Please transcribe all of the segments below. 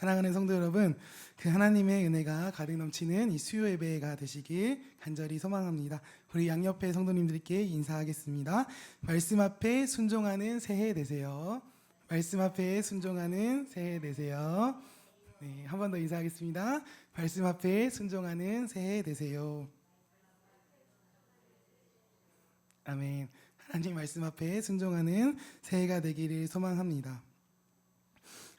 사랑하는 성도 여러분, 그 하나님의 은혜가 가득 넘치는 이 수요 예배가 되시길 간절히 소망합니다. 우리 양옆에 성도님들께 인사하겠습니다. 말씀 앞에 순종하는 새해 되세요. 말씀 앞에 순종하는 새해 되세요. 네, 한 번 더 인사하겠습니다. 말씀 앞에 순종하는 새해 되세요. 아멘. 하나님 말씀 앞에 순종하는 새해가 되기를 소망합니다.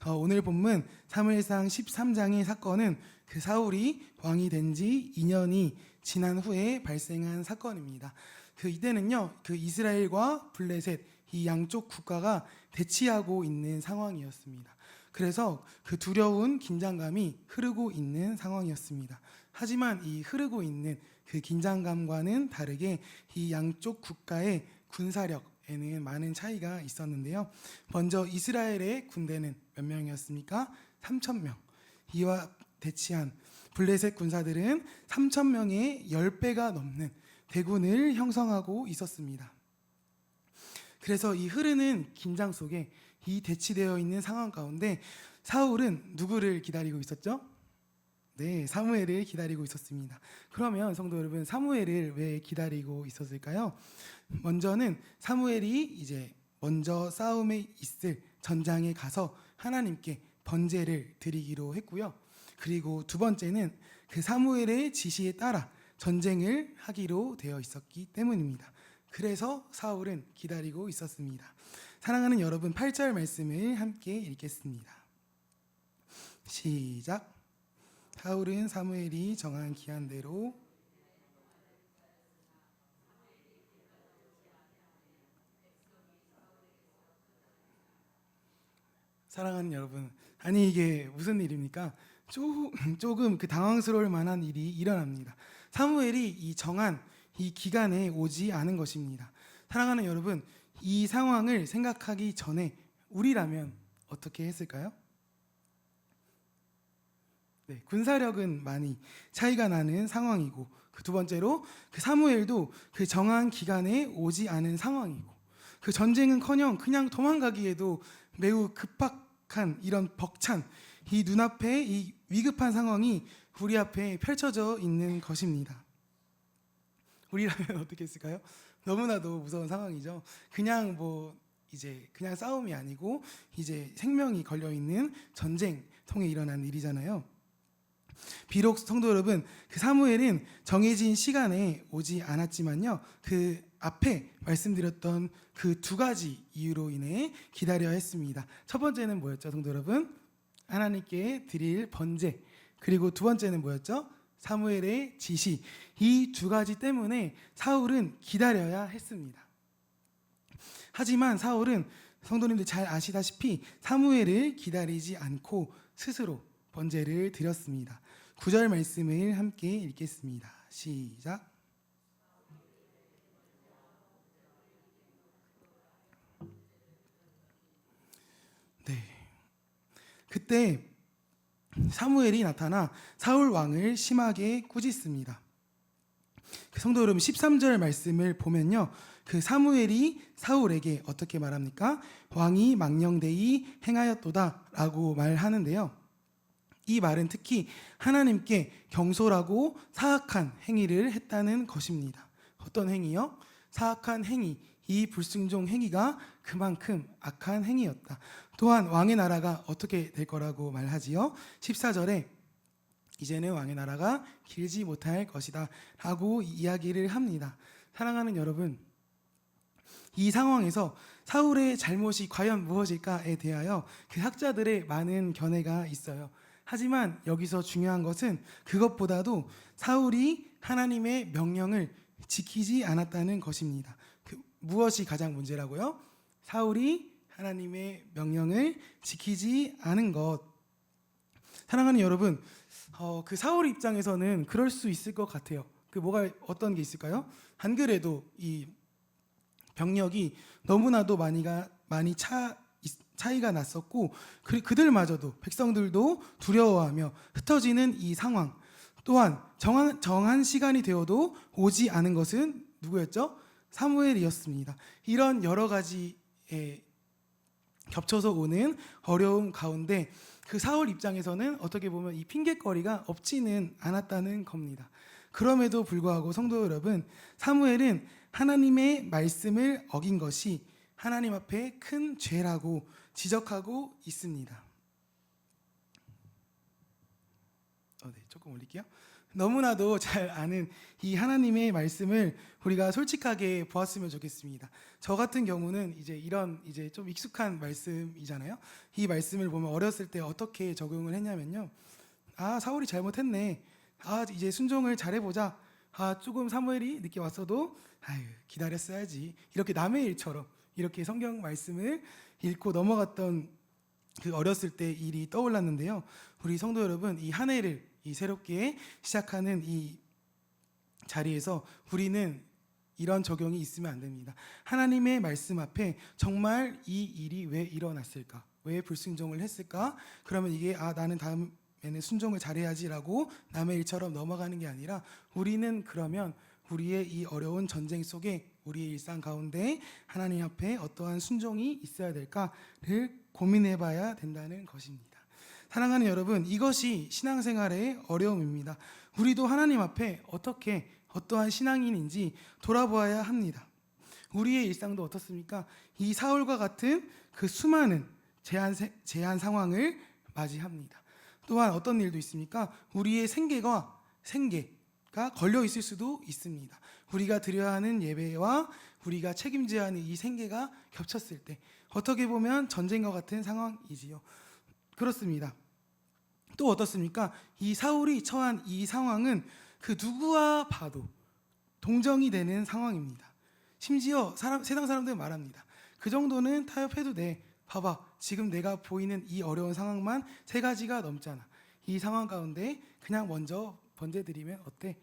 오늘 본문 사무엘상 13장의 사건은 그 사울이 왕이 된 지 2년이 지난 후에 발생한 사건입니다. 이때는요, 그 이스라엘과 블레셋 이 양쪽 국가가 대치하고 있는 상황이었습니다. 그래서 그 두려운 긴장감이 흐르고 있는 상황이었습니다. 하지만 이 흐르고 있는 그 긴장감과는 다르게 이 양쪽 국가의 군사력에는 많은 차이가 있었는데요. 먼저 이스라엘의 군대는 몇 명이었습니까? 3,000명. 이와 대치한 블레셋 군사들은 3,000명의 10배가 넘는 대군을 형성하고 있었습니다. 그래서 이 흐르는 긴장 속에 이 대치되어 있는 상황 가운데 사울은 누구를 기다리고 있었죠? 네, 사무엘을 기다리고 있었습니다. 그러면 성도 여러분, 사무엘을 왜 기다리고 있었을까요? 먼저는 사무엘이 이제 먼저 싸움에 있을 전장에 가서 하나님께 번제를 드리기로 했고요. 그리고 두 번째는 그 사무엘의 지시에 따라 전쟁을 하기로 되어 있었기 때문입니다. 그래서 사울은 기다리고 있었습니다. 사랑하는 여러분, 8절 말씀을 함께 읽겠습니다. 시작. 사울은 사무엘이 정한 기한대로 사랑하는 여러분, 아니 이게 무슨 일입니까? 조금 그 당황스러울 만한 일이 일어납니다. 사무엘이 이 정한 이 기간에 오지 않은 것입니다. 사랑하는 여러분, 이 상황을 생각하기 전에 우리라면 어떻게 했을까요? 네, 군사력은 많이 차이가 나는 상황이고, 그 두 번째로 그 사무엘도 그 정한 기간에 오지 않은 상황이고, 그 전쟁은커녕 그냥 도망가기에도 매우 급박한 이런 벅찬 이 눈앞에 이 위급한 상황이 우리 앞에 펼쳐져 있는 것입니다. 우리라면 어떻게 했을까요? 너무나도 무서운 상황이죠. 그냥 그냥 싸움이 아니고 이제 생명이 걸려 있는 전쟁통에 일어난 일이잖아요. 비록 성도 여러분, 그 사무엘은 정해진 시간에 오지 않았지만요, 그 앞에 말씀드렸던 그 두 가지 이유로 인해 기다려야 했습니다. 첫 번째는 뭐였죠, 성도 여러분? 하나님께 드릴 번제. 그리고 두 번째는 뭐였죠? 사무엘의 지시. 이 두 가지 때문에 사울은 기다려야 했습니다. 하지만 사울은 성도님들 잘 아시다시피 사무엘을 기다리지 않고 스스로 번제를 드렸습니다. 9절 말씀을 함께 읽겠습니다. 시작. 네. 그때 사무엘이 나타나 사울 왕을 심하게 꾸짖습니다. 성도 여러분, 13절 말씀을 보면요, 그 사무엘이 사울에게 어떻게 말합니까? 왕이 망령되이 행하였도다 라고 말하는데요, 이 말은 특히 하나님께 경솔하고 사악한 행위를 했다는 것입니다. 어떤 행위요? 사악한 행위. 이 불순종 행위가 그만큼 악한 행위였다. 또한 왕의 나라가 어떻게 될 거라고 말하지요? 14절에 이제는 왕의 나라가 길지 못할 것이다 라고 이야기를 합니다. 사랑하는 여러분, 이 상황에서 사울의 잘못이 과연 무엇일까에 대하여 그 학자들의 많은 견해가 있어요. 하지만 여기서 중요한 것은 그것보다도 사울이 하나님의 명령을 지키지 않았다는 것입니다. 무엇이 가장 문제라고요? 사울이 하나님의 명령을 지키지 않은 것. 사랑하는 여러분, 그 사울 입장에서는 그럴 수 있을 것 같아요. 어떤 게 있을까요? 안 그래도 이 병력이 너무나도 많이 차이가 났었고, 그들마저도 백성들도 두려워하며 흩어지는 이 상황, 또한 정한 시간이 되어도 오지 않은 것은 누구였죠? 사무엘이었습니다. 이런 여러 가지에 겹쳐서 오는 어려움 가운데 그 사울 입장에서는 어떻게 보면 이 핑계거리가 없지는 않았다는 겁니다. 그럼에도 불구하고 성도 여러분, 사무엘은 하나님의 말씀을 어긴 것이 하나님 앞에 큰 죄라고 지적하고 있습니다. 네, 조금 올릴게요. 너무나도 잘 아는 이 하나님의 말씀을 우리가 솔직하게 보았으면 좋겠습니다. 저 같은 경우는 이제 좀 익숙한 말씀이잖아요. 이 말씀을 보면 어렸을 때 어떻게 적용을 했냐면요. 사울이 잘못했네. 이제 순종을 잘해보자. 조금 사무엘이 늦게 왔어도 기다렸어야지. 이렇게 남의 일처럼 이렇게 성경 말씀을 읽고 넘어갔던 그 어렸을 때 일이 떠올랐는데요. 우리 성도 여러분, 이 한 해를 이 새롭게 시작하는 이 자리에서 우리는 이런 적용이 있으면 안 됩니다. 하나님의 말씀 앞에 정말 이 일이 왜 일어났을까? 왜 불순종을 했을까? 그러면 이게 나는 다음에는 순종을 잘해야지라고 남의 일처럼 넘어가는 게 아니라 우리는 그러면 우리의 이 어려운 전쟁 속에 우리의 일상 가운데 하나님 앞에 어떠한 순종이 있어야 될까를 고민해 봐야 된다는 것입니다. 사랑하는 여러분, 이것이 신앙생활의 어려움입니다. 우리도 하나님 앞에 어떠한 신앙인인지 돌아보아야 합니다. 우리의 일상도 어떻습니까? 이 사울과 같은 그 수많은 제한 상황을 맞이합니다. 또한 어떤 일도 있습니까? 우리의 생계가 걸려 있을 수도 있습니다. 우리가 드려야 하는 예배와 우리가 책임져야 하는 이 생계가 겹쳤을 때 어떻게 보면 전쟁과 같은 상황이지요. 그렇습니다. 또 어떻습니까? 이 사울이 처한 이 상황은 그 누구와 봐도 동정이 되는 상황입니다. 심지어 세상 사람들은 말합니다. 그 정도는 타협해도 돼. 봐봐, 지금 내가 보이는 이 어려운 상황만 3가지가 넘잖아. 이 상황 가운데 그냥 먼저 번제드리면 어때?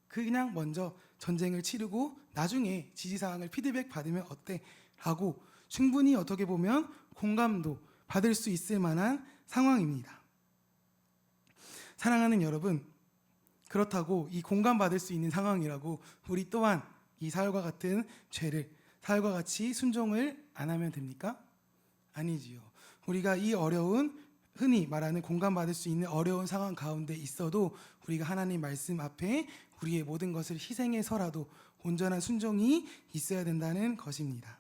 그냥 먼저 전쟁을 치르고 나중에 지지사항을 피드백 받으면 어때? 라고 충분히 어떻게 보면 공감도 받을 수 있을 만한 상황입니다. 사랑하는 여러분, 그렇다고 이 공감받을 수 있는 상황이라고 우리 또한 이 사울과 같은 죄를 사울과 같이 순종을 안 하면 됩니까? 아니지요. 우리가 이 어려운 흔히 말하는 공감받을 수 있는 어려운 상황 가운데 있어도 우리가 하나님 말씀 앞에 우리의 모든 것을 희생해서라도 온전한 순종이 있어야 된다는 것입니다.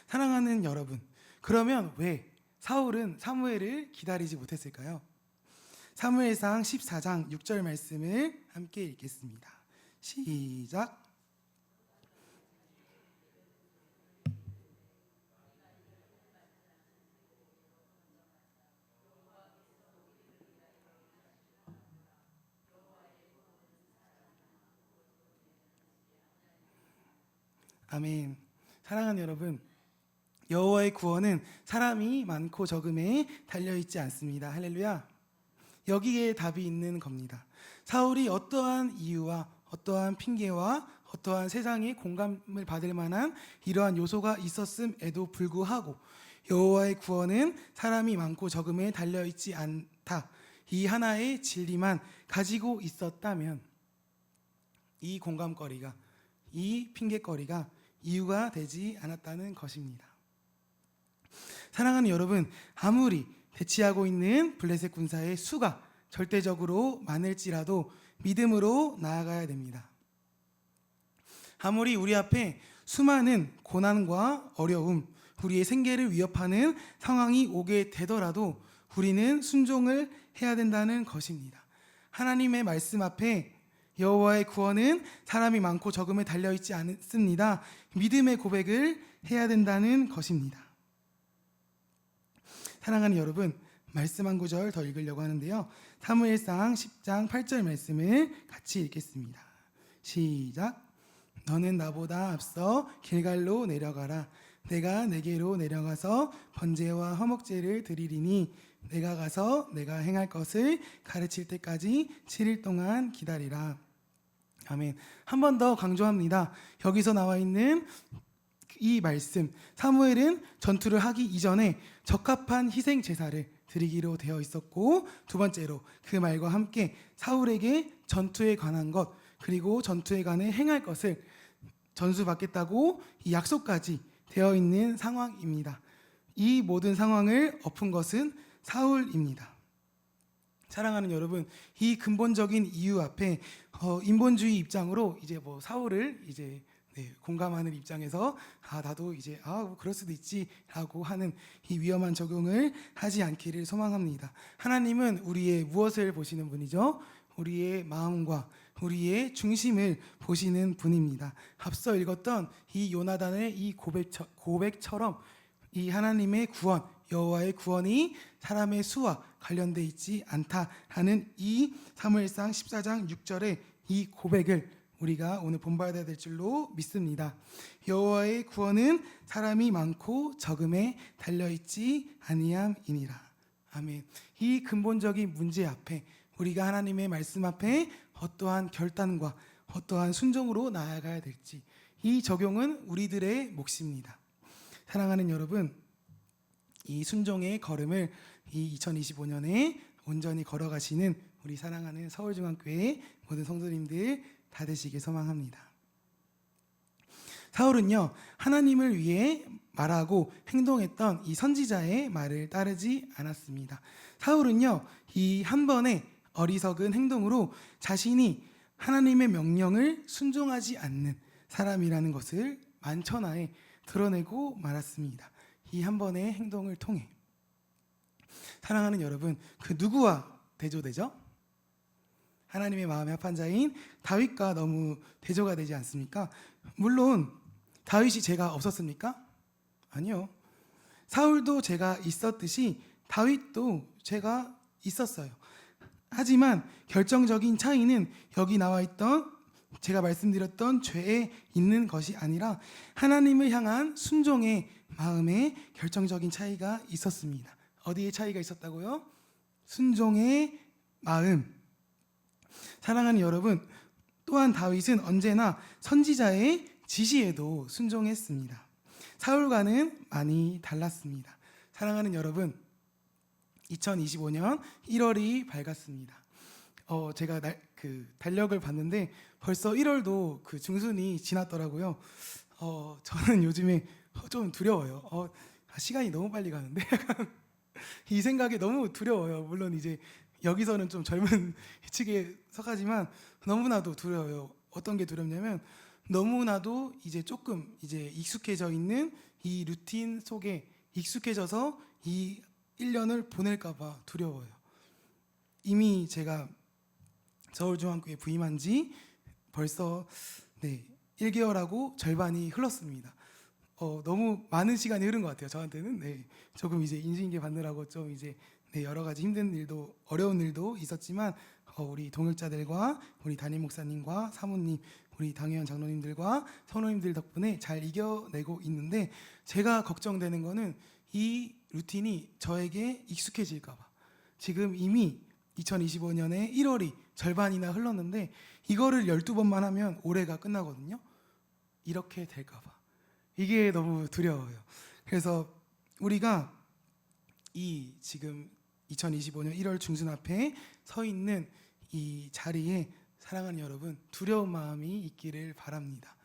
사랑하는 여러분, 그러면 왜 사울은 사무엘을 기다리지 못했을까요? 사무엘상 14장 6절 말씀을 함께 읽겠습니다. 시작. 아멘. 사랑하는 여러분, 여호와의 구원은 사람이 많고 적음에 달려있지 않습니다. 할렐루야. 여기에 답이 있는 겁니다. 사울이 어떠한 이유와 어떠한 핑계와 어떠한 세상의 공감을 받을 만한 이러한 요소가 있었음에도 불구하고 여호와의 구원은 사람이 많고 적음에 달려있지 않다. 이 하나의 진리만 가지고 있었다면 이 공감거리가, 이 핑계거리가 이유가 되지 않았다는 것입니다. 사랑하는 여러분, 아무리 대치하고 있는 블레셋 군사의 수가 절대적으로 많을지라도 믿음으로 나아가야 됩니다. 아무리 우리 앞에 수많은 고난과 어려움, 우리의 생계를 위협하는 상황이 오게 되더라도 우리는 순종을 해야 된다는 것입니다. 하나님의 말씀 앞에 여호와의 구원은 사람이 많고 적음에 달려있지 않습니다. 믿음의 고백을 해야 된다는 것입니다. 사랑하는 여러분, 말씀 한 구절 더 읽으려고 하는데요. 사무엘상 10장 8절 말씀을 같이 읽겠습니다. 시작. 너는 나보다 앞서 길갈로 내려가라. 내가 내게로 내려가서 번제와 화목제를 드리리니 내가 가서 내가 행할 것을 가르칠 때까지 7일 동안 기다리라. 아멘. 한 번 더 강조합니다. 여기서 나와 있는 이 말씀, 사무엘은 전투를 하기 이전에 적합한 희생 제사를 드리기로 되어 있었고, 두 번째로 그 말과 함께 사울에게 전투에 관한 것, 그리고 전투에 관해 행할 것을 전수받겠다고 이 약속까지 되어 있는 상황입니다. 이 모든 상황을 엎은 것은 사울입니다. 사랑하는 여러분, 이 근본적인 이유 앞에 인본주의 입장으로 이제 뭐 사울을 이제 공감하는 입장에서 나도 이제 뭐 그럴 수도 있지라고 하는 이 위험한 적용을 하지 않기를 소망합니다. 하나님은 우리의 무엇을 보시는 분이죠? 우리의 마음과 우리의 중심을 보시는 분입니다. 앞서 읽었던 이 요나단의 이 고백처럼 이 하나님의 구원, 여호와의 구원이 사람의 수와 관련돼 있지 않다라는 이 사무엘상 14장 6절의 이 고백을 우리가 오늘 본받아야 될 줄로 믿습니다. 여호와의 구원은 사람이 많고 적음에 달려있지 아니함이니라. 아멘. 이 근본적인 문제 앞에 우리가 하나님의 말씀 앞에 어떠한 결단과 어떠한 순종으로 나아가야 될지, 이 적용은 우리들의 몫입니다. 사랑하는 여러분, 이 순종의 걸음을 이 2025년에 온전히 걸어가시는 우리 사랑하는 서울중앙교회 모든 성도님들 다 되시길 소망합니다. 사울은요, 하나님을 위해 말하고 행동했던 이 선지자의 말을 따르지 않았습니다. 사울은요, 이 한 번의 어리석은 행동으로 자신이 하나님의 명령을 순종하지 않는 사람이라는 것을 만천하에 드러내고 말았습니다. 이 한 번의 행동을 통해. 사랑하는 여러분, 그 누구와 대조되죠? 하나님의 마음에 합한 자인 다윗과 너무 대조가 되지 않습니까? 물론 다윗이 죄가 없었습니까? 아니요. 사울도 죄가 있었듯이 다윗도 죄가 있었어요. 하지만 결정적인 차이는 여기 나와 있던 제가 말씀드렸던 죄에 있는 것이 아니라 하나님을 향한 순종의 마음에 결정적인 차이가 있었습니다. 어디에 차이가 있었다고요? 순종의 마음. 사랑하는 여러분, 또한 다윗은 언제나 선지자의 지시에도 순종했습니다. 사울과는 많이 달랐습니다. 사랑하는 여러분, 2025년 1월이 밝았습니다. 제가 달력을 봤는데 벌써 1월도 그 중순이 지났더라고요. 저는 요즘에 좀 두려워요. 시간이 너무 빨리 가는데 이 생각이 너무 두려워요. 물론 이제 여기서는 좀 젊은 측에 속하지만 너무나도 두려워요. 어떤 게 두렵냐면 너무나도 이제 조금 이제 익숙해져 있는 이 루틴 속에 익숙해져서 이 1년을 보낼까 봐 두려워요. 이미 제가 서울중앙교회 부임한 지 벌써 1개월하고 절반이 흘렀습니다. 너무 많은 시간이 흐른 것 같아요. 저한테는 조금 이제 인수인계 받느라고 좀 이제 여러 가지 힘든 일도 어려운 일도 있었지만 우리 동역자들과 우리 담임 목사님과 사모님, 우리 당회원 장로님들과 성도님들 덕분에 잘 이겨내고 있는데, 제가 걱정되는 거는 이 루틴이 저에게 익숙해질까 봐. 지금 이미 2025년에 1월이 절반이나 흘렀는데 이거를 12번만 하면 올해가 끝나거든요. 이렇게 될까 봐. 이게 너무 두려워요. 그래서 우리가 이 지금 2025년 1월 중순 앞에 서 있는 이 자리에 사랑하는 여러분, 두려운 마음이 있기를 바랍니다.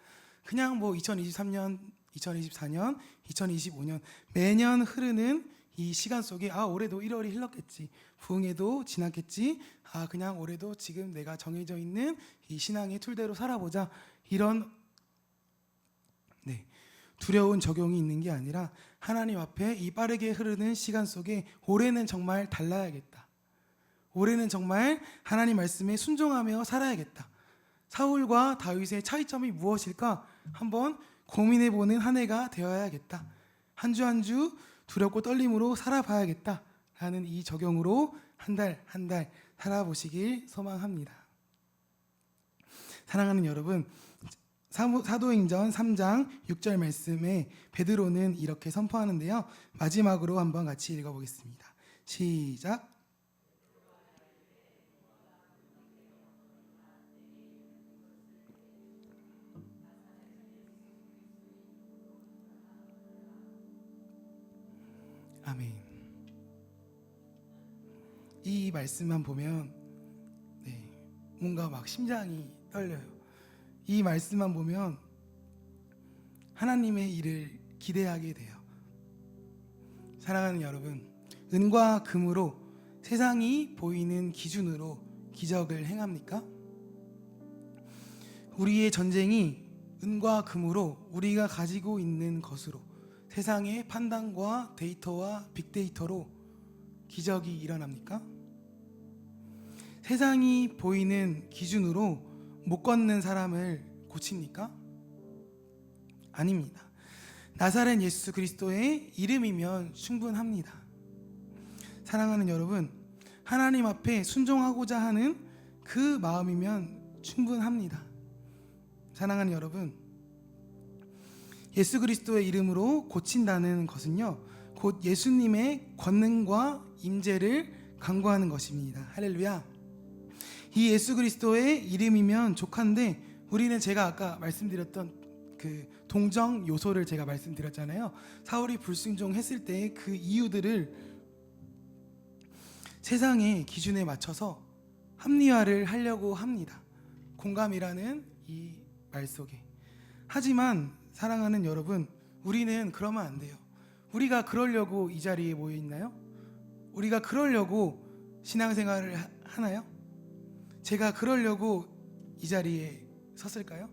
그냥 뭐 2023년, 2024년, 2025년 매년 흐르는 이 시간 속에 올해도 1월이 흘렀겠지, 부흥회도 지났겠지, 그냥 올해도 지금 내가 정해져 있는 이 신앙의 툴대로 살아보자, 이런 두려운 적용이 있는 게 아니라 하나님 앞에 이 빠르게 흐르는 시간 속에 올해는 정말 달라야겠다, 올해는 정말 하나님 말씀에 순종하며 살아야겠다, 사울과 다윗의 차이점이 무엇일까 한번 고민해보는 한 해가 되어야겠다, 한 주 한 주 두렵고 떨림으로 살아봐야겠다 라는 이 적용으로 한 달 한 달 살아보시길 소망합니다. 사랑하는 여러분, 사도행전 3장 6절 말씀에 베드로는 이렇게 선포하는데요, 마지막으로 한번 같이 읽어보겠습니다. 시작. 아멘. 이 말씀만 보면 뭔가 막 심장이 떨려요. 이 말씀만 보면 하나님의 일을 기대하게 돼요. 사랑하는 여러분, 은과 금으로 세상이 보이는 기준으로 기적을 행합니까? 우리의 전쟁이 은과 금으로 우리가 가지고 있는 것으로 세상의 판단과 데이터와 빅데이터로 기적이 일어납니까? 세상이 보이는 기준으로 못 걷는 사람을 고칩니까? 아닙니다. 나사렛 예수 그리스도의 이름이면 충분합니다. 사랑하는 여러분, 하나님 앞에 순종하고자 하는 그 마음이면 충분합니다. 사랑하는 여러분, 예수 그리스도의 이름으로 고친다는 것은요, 곧 예수님의 권능과 임재를 강구하는 것입니다. 할렐루야. 이 예수 그리스도의 이름이면 족한데, 우리는 제가 아까 말씀드렸던 그 동정 요소를 제가 말씀드렸잖아요. 사울이 불순종했을 때 그 이유들을 세상의 기준에 맞춰서 합리화를 하려고 합니다. 공감이라는 이 말 속에. 하지만 사랑하는 여러분, 우리는 그러면 안 돼요. 우리가 그러려고 이 자리에 모여 있나요? 우리가 그러려고 신앙생활을 하나요? 제가 그러려고 이 자리에 섰을까요?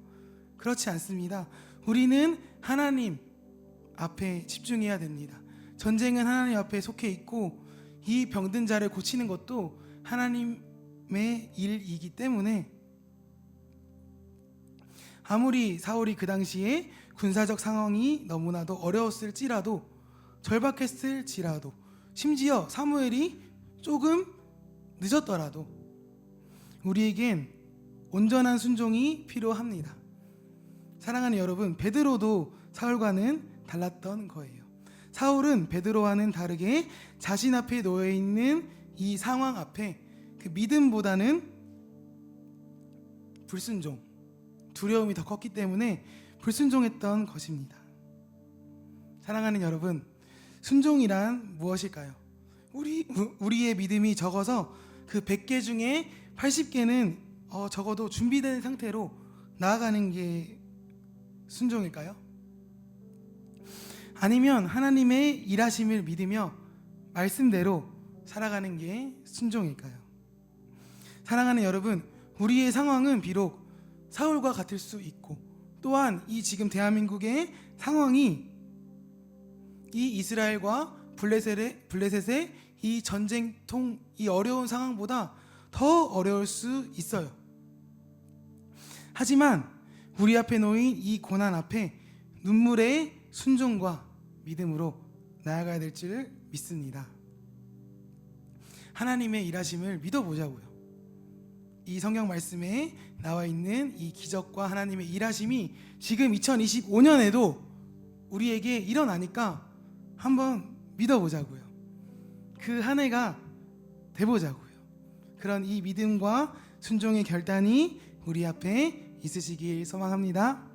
그렇지 않습니다. 우리는 하나님 앞에 집중해야 됩니다. 전쟁은 하나님 앞에 속해 있고, 이 병든 자를 고치는 것도 하나님의 일이기 때문에, 아무리 사울이 그 당시에 군사적 상황이 너무나도 어려웠을지라도, 절박했을지라도, 심지어 사무엘이 조금 늦었더라도 우리에겐 온전한 순종이 필요합니다. 사랑하는 여러분, 베드로도 사울과는 달랐던 거예요. 사울은 베드로와는 다르게 자신 앞에 놓여 있는 이 상황 앞에 그 믿음보다는 불순종, 두려움이 더 컸기 때문에 불순종했던 것입니다. 사랑하는 여러분, 순종이란 무엇일까요? 우리의 믿음이 적어서 그 100개 중에 80개는 적어도 준비된 상태로 나아가는 게 순종일까요? 아니면 하나님의 일하심을 믿으며 말씀대로 살아가는 게 순종일까요? 사랑하는 여러분, 우리의 상황은 비록 사울과 같을 수 있고, 또한 이 지금 대한민국의 상황이 이 이스라엘과 블레셋의 이 전쟁통, 이 어려운 상황보다 더 어려울 수 있어요. 하지만 우리 앞에 놓인 이 고난 앞에 눈물의 순종과 믿음으로 나아가야 될 줄 믿습니다. 하나님의 일하심을 믿어보자고요. 이 성경 말씀에 나와 있는 이 기적과 하나님의 일하심이 지금 2025년에도 우리에게 일어나니까 한번 믿어보자고요. 그 한 해가 돼보자고요. 그런 이 믿음과 순종의 결단이 우리 앞에 있으시길 소망합니다.